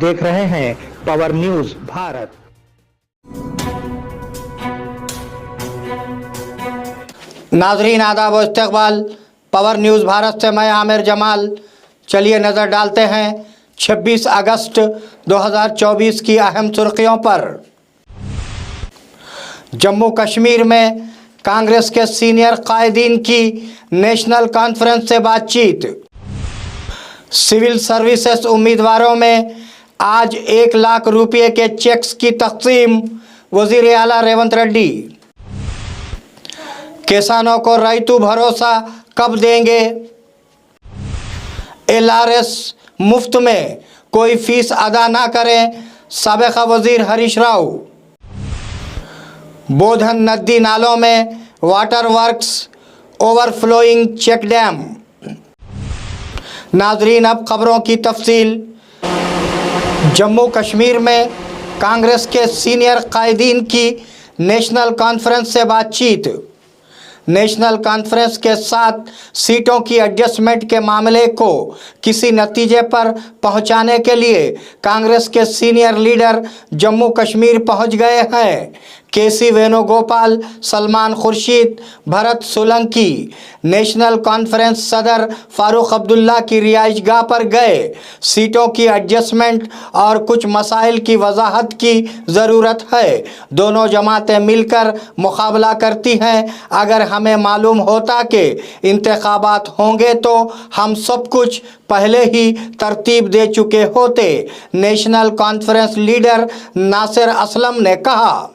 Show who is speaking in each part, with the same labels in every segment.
Speaker 1: देख रहे हैं पावर न्यूज भारत।
Speaker 2: नाजरीन आदाब व इस्तकबाल, पावर न्यूज़ भारत से मैं आमिर जमाल। चलिए नज़र डालते हैं 26 अगस्त 2024 की अहम सुर्खियों पर। जम्मू कश्मीर में कांग्रेस के सीनियर कायदीन की नेशनल कॉन्फ्रेंस से बातचीत। सिविल सर्विसेज उम्मीदवारों में आज 1 लाख रुपये के चेक्स की तकसीम, वज़ीर आला रेवंत रेड्डी। किसानों को रैतु भरोसा कब देंगे? LRS मुफ्त में, कोई फीस अदा ना करें, साबिक़ा वज़ीर हरीश राव। बोधन नदी नालों में water works overflowing check dam. नाजरीन अब खबरों की तफसील। जम्मू कश्मीर में कांग्रेस के सीनियर कायदीन की नेशनल कॉन्फ्रेंस से बातचीत। नेशनल कॉन्फ्रेंस के साथ सीटों की एडजस्टमेंट के मामले को किसी नतीजे पर पहुंचाने के लिए कांग्रेस के सीनियर लीडर जम्मू कश्मीर पहुंच गए हैं। KC Venugopal, Salman Khurshid, Bharat Solanki national conference सदर फारूक अब्दुल्ला की रिहाइशगाह पर गए। सीटों की एडजस्टमेंट और कुछ मसाइल की वजाहत की ज़रूरत है। दोनों जमातें मिलकर मुकाबला करती हैं। अगर हमें मालूम होता कि इंतखाबात होंगे तो हम सब कुछ पहले ही तरतीब दे चुके होते, नेशनल कॉन्फ्रेंस लीडर नासिर असलम ने कहा।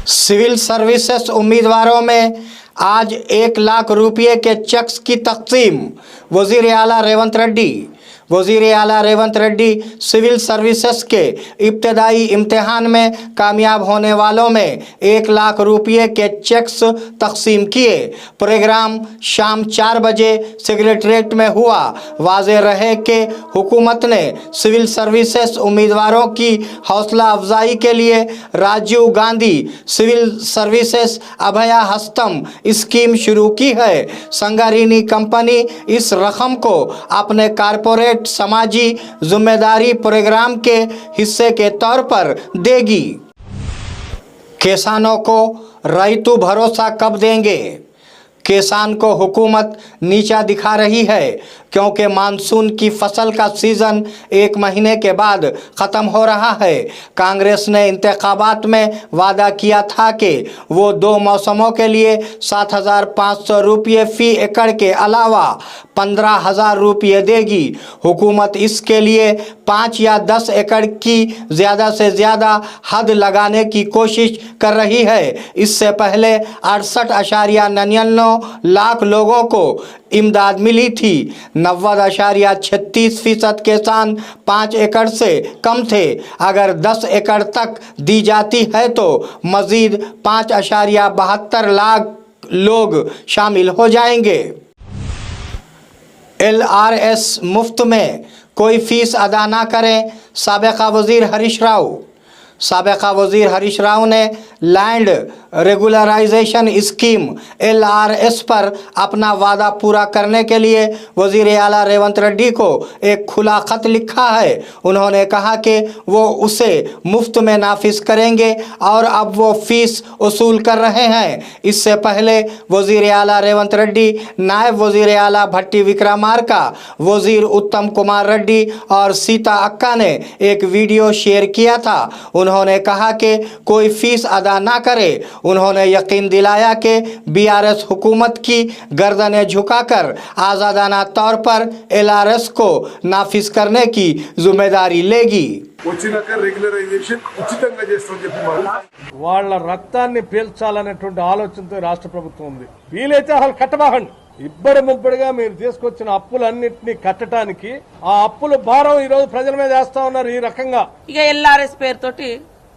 Speaker 2: सिविल सर्विसेज उम्मीदवारों में आज 1 लाख रुपये के चेक्स की तकसीम, वज़ीर आला रेवंत रेड्डी। वज़ीर आला रेवंत रेड्डी सिविल सर्विसेज के इब्तदाई इम्तिहान में कामयाब होने वालों में 1 लाख रुपये के चेक्स तकसीम किए। प्रोग्राम शाम 4 बजे सेक्रेटरीट में हुआ। वाज़ेह रहे कि हुकूमत ने सिविल सर्विसेज उम्मीदवारों की हौसला अफजाई के लिए राजीव गांधी सिविल सर्विसेज अभया हस्तम स्कीम शुरू की है। संगारिनी कंपनी इस रकम को अपने कारपोरेट समाजी जिम्मेदारी प्रोग्राम के हिस्से के तौर पर देगी। किसानों को रैतु भरोसा कब देंगे? किसान को हुकूमत नीचा दिखा रही है क्योंकि मानसून की फसल का सीज़न 1 महीने के बाद ख़त्म हो रहा है। कांग्रेस ने इंतखाबात में वादा किया था कि वो 2 मौसमों के लिए 7,500 रुपये फ़ी एकड़ के अलावा 15,000 रुपये देगी। हुकूमत इसके लिए 5 या 10 एकड़ की ज़्यादा से ज़्यादा हद लगाने की कोशिश कर रही है। इससे पहले 68.99 लाख लोगों को इमदाद मिली थी। 90.36% किसान 5 एकड़ से कम थे। अगर 10 एकड़ तक दी जाती है तो मज़ीद 5.72 लाख लोग शामिल हो जाएंगे। LRS मुफ्त में, कोई फ़ीस अदा ना करें, साबिक़ा वज़ीर हरीश राव। साबिक़ा वज़ीर हरीश राव ने लैंड रेगुलराइजेशन स्कीम LRS पर अपना वादा पूरा करने के लिए वज़ीर आला रेवंत रेड्डी को एक खुला ख़त लिखा है। उन्होंने कहा कि वो उसे मुफ्त में नाफिज करेंगे और अब वो फ़ीस वसूल कर रहे हैं। इससे पहले वज़ीर आला रेवंत रेड्डी, नायब वज़ीर आला भट्टी विक्रमार्का, वज़ीर उत्तम कुमार रेड्डी और सीता अक्का ने एक वीडियो शेयर किया था। उन्होंने कहा कि कोई फ़ीस अदा ना करे। उन्होंने यकीन दिलाया कि BRS हुकूमत की गर्दनें झुकाकर आज़ादाना तौर पर LRS को नाफिज करने की जिम्मेदारी लेगी।
Speaker 3: రెగ్యులరైజేషన్ ఉచితంగా చేస్తామని చెప్పి వాళ్ళ రక్తాన్ని పీల్చాలనేటువంటి ఆలోచనతో రాష్ట్ర ప్రభుత్వం ఉంది. వీలైతే అసలు కట్టబాకండి. ఇబ్బడి ముబ్బడిగా మీరు తీసుకొచ్చిన అప్పులన్నింటినీ కట్టడానికి ఆ అప్పుల భారం ఈ రోజు ప్రజల మీద వేస్తా ఉన్నారు ఈ రకంగా.
Speaker 4: ఇక LRS పేరుతోటి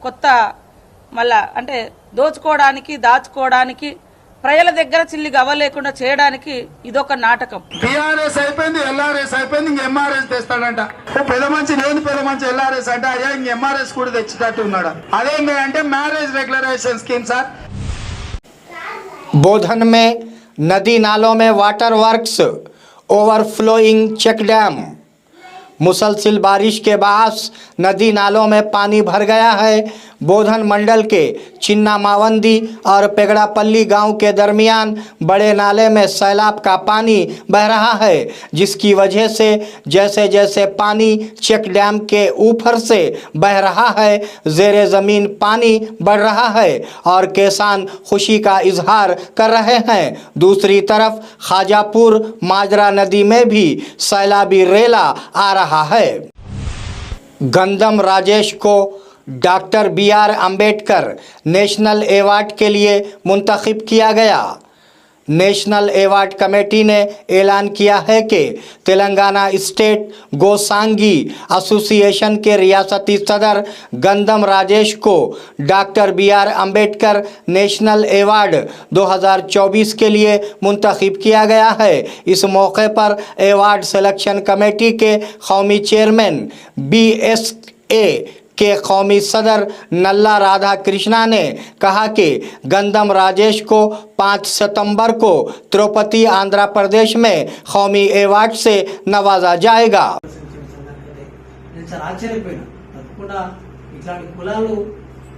Speaker 4: కొత్త మళ్ళా అంటే దోచుకోవడానికి దాచుకోవడానికి ప్రజల దగ్గర చిల్లి గవ్వలేకుండా చేయడానికి ఇదొక నాటకం.
Speaker 5: టీఆర్ఎస్ అయిపోయింది, LRS అయిపోయింది, ఇంక MRS తెస్తాడంట. పెద్ద మంచి లేదు, పెద్ద మంచి LRS అంటే అయ్యా ఇంక MRS కూడా తెచ్చేటట్టు ఉన్నాడు. అదేంటి అంటే marriage regularisation scheme sir.
Speaker 2: Bodhan में नदी नालों में water works overflowing check dam. मुसलसल बारिश के बायस नदी नालों में पानी भर गया है। बोधन मंडल के चिन्ना मावंदी और पेगड़ापल्ली गांव के दरमियान बड़े नाले में सैलाब का पानी बह रहा है, जिसकी वजह से जैसे जैसे पानी चेक डैम के ऊपर से बह रहा है, ज़ेरे ज़मीन पानी बढ़ रहा है और किसान खुशी का इजहार कर रहे हैं। दूसरी तरफ खाजापुर माजरा नदी में भी सैलाबी रेला आ रहा है। गंदम राजेश को doctor BR Ambedkar national award के लिए मुंतखब किया गया। नेशनल अवार्ड कमेटी ने ऐलान किया है कि तेलंगाना स्टेट गोसांगी एसोसिएशन के रियासती सदर गंदम राजेश को doctor BR Ambedkar national award 2024 के लिए मुंतखब किया गया है। इस मौके पर अवार्ड सिलेक्शन कमेटी के कौमी चेयरमैन BSA के कौमी सदर नल्ला राधा कृष्णा ने कहा कि गंदम राजेश को 5 सितंबर को तिरुपति आंध्र प्रदेश में कौमी अवार्ड से नवाजा जाएगा।
Speaker 6: నేను చాలా ఆశ్చర్యపోయినా. తప్పకుండా ఇట్లాంటి కులాలు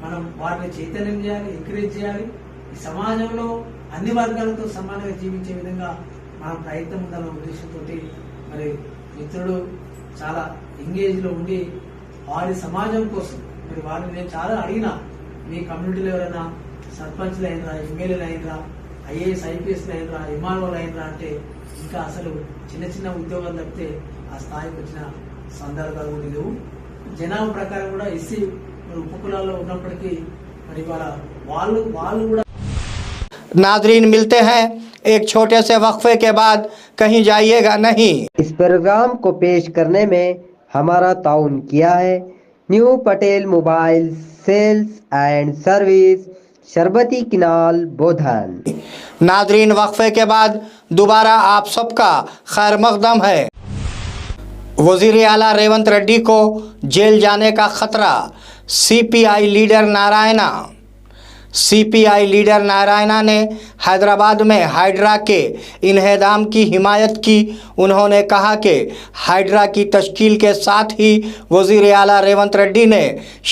Speaker 6: మనం వాటిని చైతన్యం చేయాలి, ఎంకరేజ్ చేయాలి. ఈ సమాజంలో అన్ని వర్గాలతో సమానంగా జీవించే విధంగా మనం ప్రయత్నం ఉండాలనే ఉద్దేశంతో మరి మిత్రుడు చాలా ఎంగేజ్ లో ఉండి వారి సమాజం కోసం మరి వారిని నేను చాలా అడిగినా, మీ కమ్యూనిటీలో ఎవరైనా సర్పంచ్లు అయినరా, ఎమ్మెల్యేలు అయినరా, IAS IPSలు అయినరా, MROలు అయినరా అంటే ఇంకా అసలు చిన్న చిన్న ఉద్యోగాలు తప్పితే ఆ స్థాయికి వచ్చిన సందర్భాలు కూడా లేవు. జనాభా ప్రకారం కూడా ఎస్సీ ఉపకులాల్లో ఉన్నప్పటికీ మరి వాళ్ళు కూడా
Speaker 2: नाजरीन मिलते हैं एक छोटे से वक्फे के बाद, कहीं जाइएगा नहीं।
Speaker 7: इस प्रोग्राम को पेश करने में हमारा ताउन किया है new Patel mobile sales and service, शरबती किनाल, बोधन।
Speaker 2: नाजरीन वक्फे के बाद दोबारा आप सबका खैर मकदम है। वज़ीर आला रेवंत रेड्डी को जेल जाने का खतरा, CPI leader Narayana. CPI leader Narayana ने हैदराबाद में हाइड्रा के इन्हेदाम की हिमायत की। उन्होंने कहा कि हाइड्रा की तश्कील के साथ ही वज़ीर आला रेवंत रेड्डी ने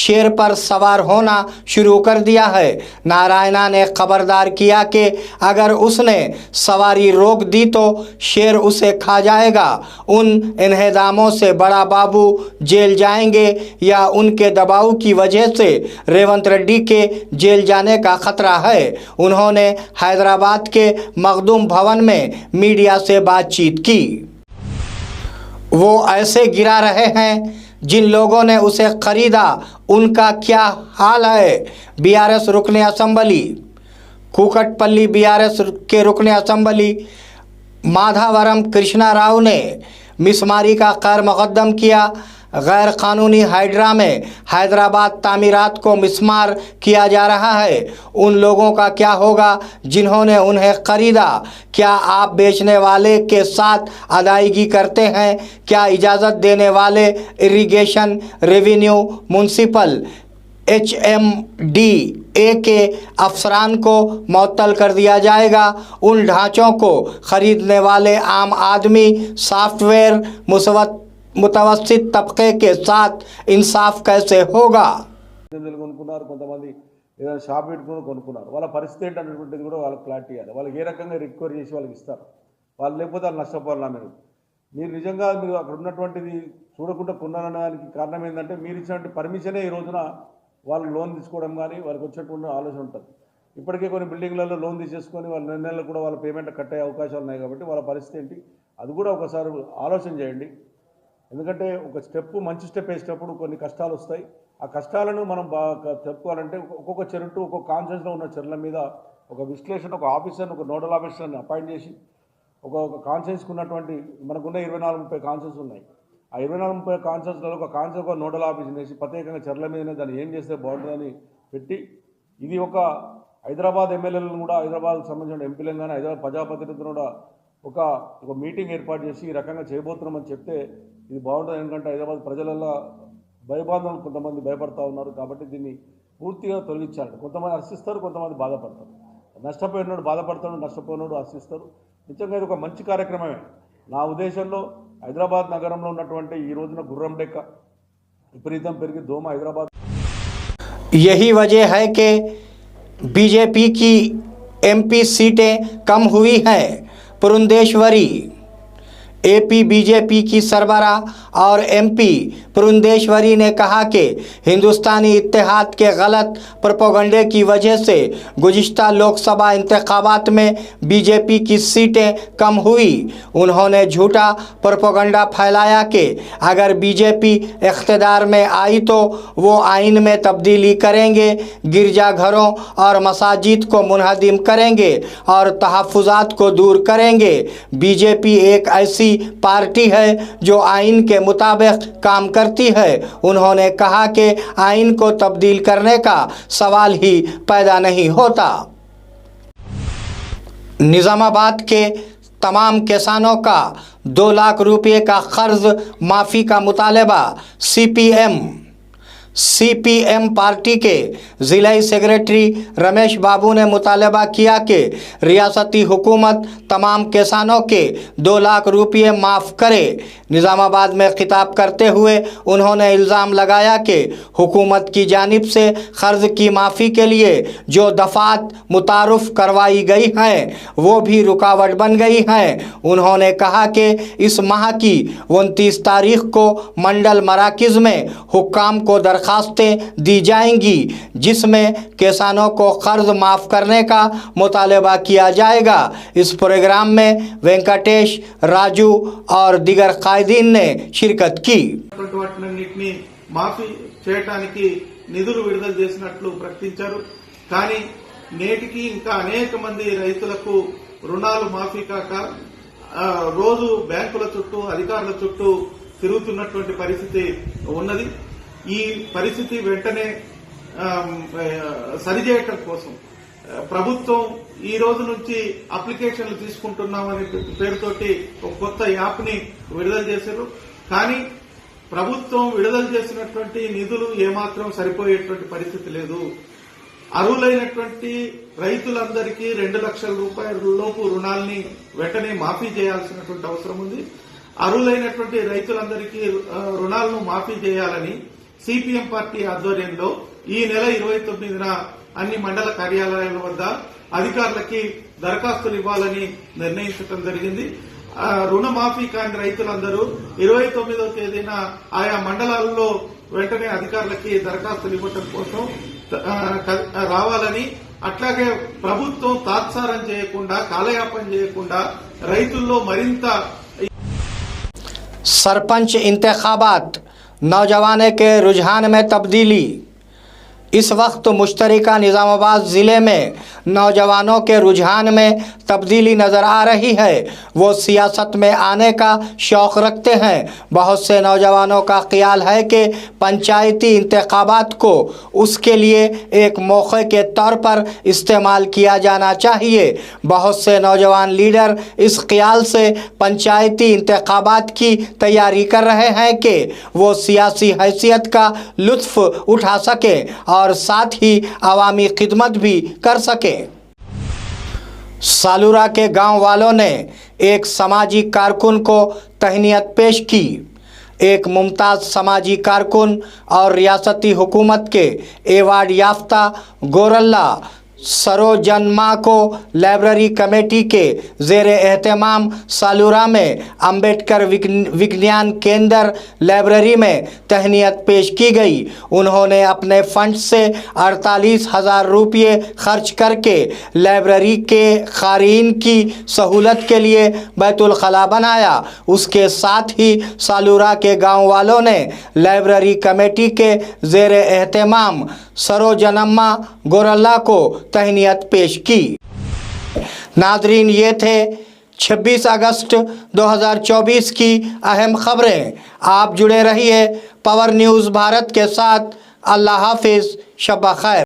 Speaker 2: शेर पर सवार होना शुरू कर दिया है। नारायणा ने खबरदार किया कि अगर उसने सवारी रोक दी तो शेर उसे खा जाएगा। उन इन्हेदामों से बड़ा बाबू जेल जाएंगे या उनके दबाव की वजह से रेवंत रेड्डी के जेल जाने का खतरा है। उन्होंने हैदराबाद के मखदूम भवन में मीडिया से बातचीत की। वो ऐसे गिरा रहे हैं जिन लोगों ने उसे खरीदा, उनका क्या हाल है। BRS रुकन असम्बली कूकटपल्ली BRS के रुकन असम्बली माधवरम कृष्णा राव ने मिसमारी का खैर मुकद्दम किया। गैर कानूनी हाइड्रा में हैदराबाद तामीरात को मिसमार किया जा रहा है। उन लोगों का क्या होगा जिन्होंने उन्हें खरीदा? क्या आप बेचने वाले के साथ अदायगी करते हैं? क्या इजाज़त देने वाले इरिगेशन, रेवेन्यू, म्यूनसिपल, HMDA के अफसरान को मुअत्तल कर दिया जाएगा? उन ढांचों को खरीदने वाले आम आदमी, सॉफ्टवेयर मुतवस्सित तबके के साथ इंसाफ कैसे होगा?
Speaker 3: కొనుక్కున్నారు, కొంతమంది ఏదైనా షాప్ పెట్టుకుని కొనుక్కున్నారు. వాళ్ళ పరిస్థితి ఏంటనేటువంటిది కూడా వాళ్ళకి క్లారిటీ ఇవ్వాలి. వాళ్ళకి ఏ రకంగా రికవర్ చేసి వాళ్ళకి ఇస్తారు, వాళ్ళు లేకపోతే వాళ్ళు నష్టపోవాలన్నా మీరు నిజంగా మీరు అక్కడ ఉన్నటువంటిది చూడకుండా కొన్నారనడానికి కారణం ఏంటంటే మీరు ఇచ్చినటువంటి పర్మిషనే ఈ రోజున వాళ్ళు లోన్ తీసుకోవడం కానీ వాళ్ళకి వచ్చేటువంటి ఆలోచన ఉంటుంది. ఇప్పటికే కొన్ని బిల్డింగ్లలో లోన్ తీసేసుకొని వాళ్ళ నెలలు కూడా వాళ్ళ పేమెంట్ కట్ అయ్యే అవకాశాలు ఉన్నాయి. కాబట్టి వాళ్ళ పరిస్థితి ఏంటి అది కూడా ఒకసారి ఆలోచన చేయండి. ఎందుకంటే ఒక స్టెప్ మంచి స్టెప్ వేసేటప్పుడు కొన్ని కష్టాలు వస్తాయి. ఆ కష్టాలను మనం బాగా చెప్పుకోవాలంటే ఒక్కొక్క చెరుటు ఒక్కొక్క కాన్షియస్లో ఉన్న చెరుల మీద ఒక విశ్లేషణ, ఒక ఆఫీసర్ని, ఒక నోడల్ ఆఫీసర్ని అపాయింట్ చేసి ఒక కాన్షియస్కి ఉన్నటువంటి మనకున్న 24-30 కాన్షియస్ ఉన్నాయి. ఆ 24-30 కాన్షియస్లలో ఒక కాన్షియస్ ఒక నోడల్ ఆఫీసర్ని వేసి ప్రత్యేకంగా చెర్ల మీదనే దాన్ని ఏం చేస్తే బాగుంటుందని పెట్టి, ఇది ఒక హైదరాబాద్ ఎమ్మెల్యేలను కూడా, హైదరాబాద్కు సంబంధించిన ఎంపీలను కానీ, హైదరాబాద్ ప్రజాప్రతినిధులను కూడా ఒక మీటింగ్ ఏర్పాటు చేసి ఈ రకంగా చేయబోతున్నామని చెప్తే ఇది బాగుంటుంది. ఎందుకంటే హైదరాబాద్ ప్రజలలో భయబాంధవులు కొంతమంది భయపడతా ఉన్నారు. కాబట్టి దీన్ని పూర్తిగా తొలగించాలి. కొంతమంది హర్షిస్తారు, కొంతమంది బాధపడతారు. నష్టపోయినాడు బాధపడతాడు, నష్టపోయినాడు హర్షిస్తారు. నిజంగా ఇది ఒక మంచి కార్యక్రమమే. నా ఉద్దేశంలో హైదరాబాద్ నగరంలో ఉన్నటువంటి ఈ రోజున గుర్రం డెక్క విపరీతం పెరిగి దోమ హైదరాబాద్
Speaker 2: यही वजह है कि बीजेपी की एमपी सीटें कम हुई हैं। पुरंदेश्वरी एपी बीजेपी की सरबरा और एमपी पुरंदेश्वरी ने कहा कि हिंदुस्तानी इत्तेहाद के गलत प्रोपेगेंडे की वजह से गुज़िश्ता लोकसभा इंतखाबात में बीजेपी की सीटें कम हुई। उन्होंने झूठा प्रोपेगेंडा फैलाया कि अगर बीजेपी इख्तिदार में आई तो वो आइन में तब्दीली करेंगे, गिरजाघरों और मसाजिद को मुनहदिम करेंगे और तहफ़्फ़ुज़ात को दूर करेंगे। बीजेपी एक ऐसी पार्टी है जो आइन के मुताबिक काम करती है। उन्होंने कहा कि आइन को तब्दील करने का सवाल ही पैदा नहीं होता। निज़ामाबाद के तमाम किसानों का 2 लाख रुपये का कर्ज माफ़ी का मुतालबा। सीपीएम पार्टी के ज़िला सेक्रेटरी रमेश बाबू ने मुतालबा किया कि रियासती हुकूमत तमाम किसानों के 2 लाख रुपये माफ़ करे। निज़ामाबाद में खिताब करते हुए उन्होंने इल्ज़ाम लगाया कि हुकूमत की जानिब से कर्ज़ की माफ़ी के लिए जो दफ़ात मुतारुफ़ करवाई गई हैं वो भी रुकावट बन गई हैं। उन्होंने कहा कि इस माह की 29 तारीख को मंडल मराकिज़ में हुक्काम को दरखास्तें दी जाएंगी जिसमें किसानों को कर्ज माफ़ करने का मुतालबा किया जाएगा। इस प्रोग्राम में वेंकटेश, राजू और दीगर कायदीन ने शिरकत की।
Speaker 5: వాటినన్నిటిని మాఫీ చేయడానికి నిధులు విడుదల చేసినట్లు ప్రకటించారు. కానీ నేటికి ఇంకా అనేక మంది రైతులకు రుణాలు మాఫీ కాక రోజు బ్యాంకుల చుట్టూ అధికారుల చుట్టూ తిరుగుతున్నటువంటి పరిస్థితి ఉన్నది. ఈ పరిస్థితి వెంటనే సరిచేయటం కోసం ప్రభుత్వం ఈ రోజు నుంచి అప్లికేషన్లు తీసుకుంటున్నామనే పేరుతోటి ఒక కొత్త యాప్ ని విడుదల చేశారు. కానీ ప్రభుత్వం విడుదల చేసినటువంటి నిధులు ఏమాత్రం సరిపోయేటువంటి పరిస్థితి లేదు. అర్హులైనటువంటి రైతులందరికీ 2 లక్షల రూపాయల లోపు రుణాల్ని వెంటనే మాఫీ చేయాల్సినటువంటి అవసరం ఉంది. అర్హులైనటువంటి రైతులందరికీ రుణాలను మాఫీ చేయాలని సిపిఎం పార్టీ ఆధ్వర్యంలో ఈ నెల 29న అన్ని మండల కార్యాలయాల వద్ద అధికారులకి దరఖాస్తులు ఇవ్వాలని నిర్ణయించడం జరిగింది. రుణమాఫీ కాని రైతులందరూ 29వ తేదీన ఆయా మండలాల్లో వెంటనే అధికారులకి దరఖాస్తులు ఇవ్వటం కోసం రావాలని, అట్లాగే ప్రభుత్వం తాత్సారం చేయకుండా కాలయాపన చేయకుండా రైతుల్లో మరింత
Speaker 2: सरपंच इंतखाबात नौजवानों के रुझान में तब्दीली। इस वक्त मुश्तरका निज़ामाबाद ज़िले में नौजवानों के रुझान में तब्दीली नज़र आ रही है। वो सियासत में आने का शौक़ रखते हैं। बहुत से नौजवानों का ख्याल है कि पंचायती इंतखाबात को उसके लिए एक मौके के तौर पर इस्तेमाल किया जाना चाहिए। बहुत से नौजवान लीडर इस ख्याल से पंचायती इंतखाबात की तैयारी कर रहे हैं कि वो सियासी हैसियत का लुत्फ़ उठा सकें और साथ ही अवामी खिदमत भी कर सकें। सालूरा के गांव वालों ने एक समाजी कारकुन को तहनीत पेश की। एक मुमताज़ समाजी कारकुन और रियासती हुकूमत के एवार्ड याफ्ता गोरल्ला सरोजनमा को लाइब्रेरी कमेटी के ज़ेर एहतमाम सालूरा में अंबेडकर विज्ञान केंद्र लाइब्रेरी में तहनीत पेश की गई। उन्होंने अपने फंड से 48,000 रुपये खर्च करके लाइब्रेरी के क़ारीन की सहूलत के लिए बैतुल खला बनाया। उसके साथ ही सालूरा के गांव वालों ने लाइब्रेरी कमेटी के ज़ेर एहतमाम सरोजनमा गोरल्ला को तहनीत पेश की। नाजरीन, ये थे 26 अगस्त 2024 की अहम खबरें। आप जुड़े रहिए पावर न्यूज़ भारत के साथ। अल्लाह हाफिज़, शब खैर।